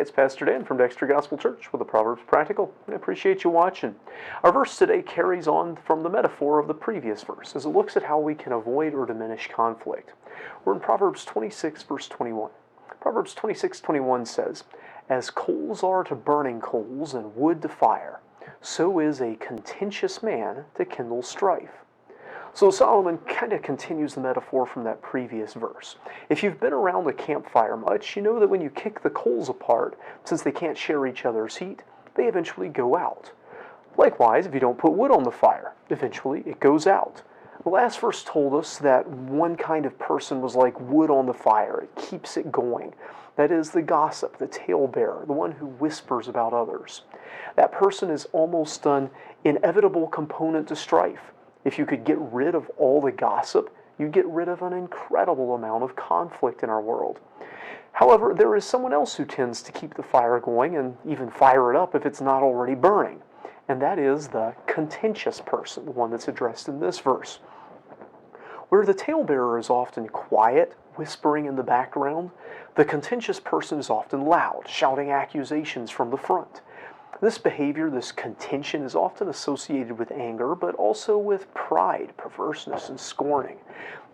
it's Pastor Dan from Dexter Gospel Church with the Proverbs Practical. I appreciate you watching. Our verse today carries on from the metaphor of the previous verse as it looks at how we can avoid or diminish conflict. We're in Proverbs 26, verse 21. Proverbs 26:21 says, "As coals are to burning coals and wood to fire, so is a contentious man to kindle strife." So Solomon kind of continues the metaphor from that previous verse. If you've been around a campfire much, you know that when you kick the coals apart, since they can't share each other's heat, they eventually go out. Likewise, if you don't put wood on the fire, eventually it goes out. The last verse told us that one kind of person was like wood on the fire. It keeps it going. That is the gossip, the talebearer, the one who whispers about others. That person is almost an inevitable component to strife. If you could get rid of all the gossip, you'd get rid of an incredible amount of conflict in our world. However, there is someone else who tends to keep the fire going and even fire it up if it's not already burning. And that is the contentious person, the one that's addressed in this verse. Where the talebearer is often quiet, whispering in the background, the contentious person is often loud, shouting accusations from the front. This behavior, this contention, is often associated with anger, but also with pride, perverseness, and scorning.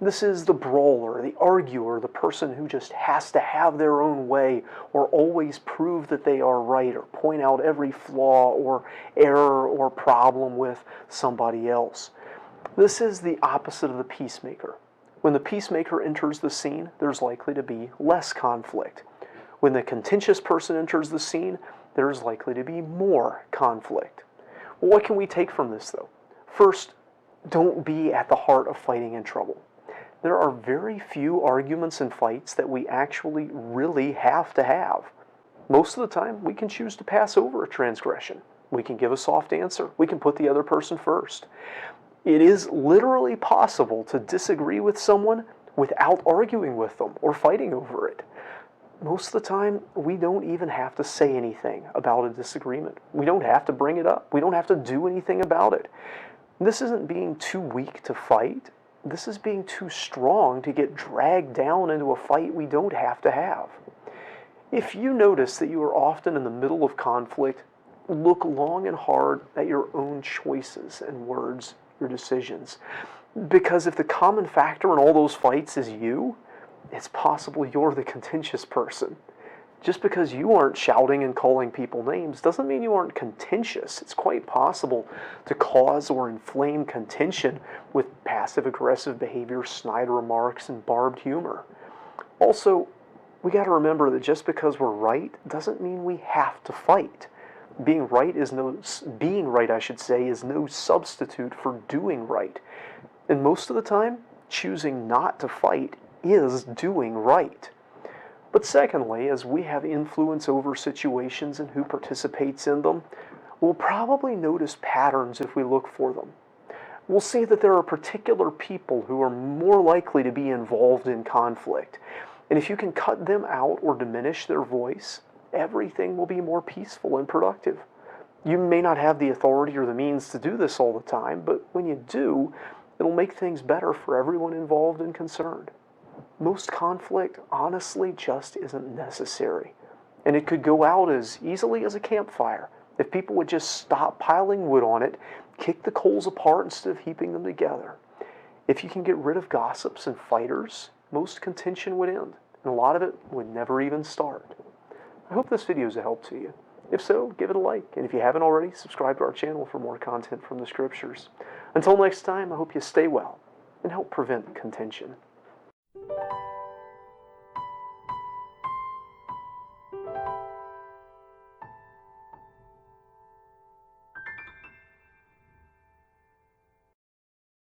This is the brawler, the arguer, the person who just has to have their own way or always prove that they are right or point out every flaw or error or problem with somebody else. This is the opposite of the peacemaker. When the peacemaker enters the scene, there's likely to be less conflict. When the contentious person enters the scene, there's likely to be more conflict. Well, what can we take from this, though? First, don't be at the heart of fighting and trouble. There are very few arguments and fights that we actually really have to have. Most of the time, we can choose to pass over a transgression. We can give a soft answer. We can put the other person first. It is literally possible to disagree with someone without arguing with them or fighting over it. Most of the time, we don't even have to say anything about a disagreement. We don't have to bring it up. We don't have to do anything about it. This isn't being too weak to fight. This is being too strong to get dragged down into a fight we don't have to have. If you notice that you are often in the middle of conflict, look long and hard at your own choices and words, your decisions. Because if the common factor in all those fights is you, it's possible you're the contentious person. Just because you aren't shouting and calling people names doesn't mean you aren't contentious. It's quite possible to cause or inflame contention with passive-aggressive behavior, snide remarks, and barbed humor. Also, we got to remember that just because we're right doesn't mean we have to fight. Being right, is no substitute for doing right. And most of the time, choosing not to fight is doing right. But secondly, as we have influence over situations and who participates in them, we'll probably notice patterns if we look for them. We'll see that there are particular people who are more likely to be involved in conflict. And if you can cut them out or diminish their voice, everything will be more peaceful and productive. You may not have the authority or the means to do this all the time, but when you do, it'll make things better for everyone involved and concerned. Most conflict, honestly, just isn't necessary. And it could go out as easily as a campfire if people would just stop piling wood on it, kick the coals apart instead of heaping them together. If you can get rid of gossips and fighters, most contention would end, and a lot of it would never even start. I hope this video is a help to you. If so, give it a like, and if you haven't already, subscribe to our channel for more content from the Scriptures. Until next time, I hope you stay well and help prevent contention.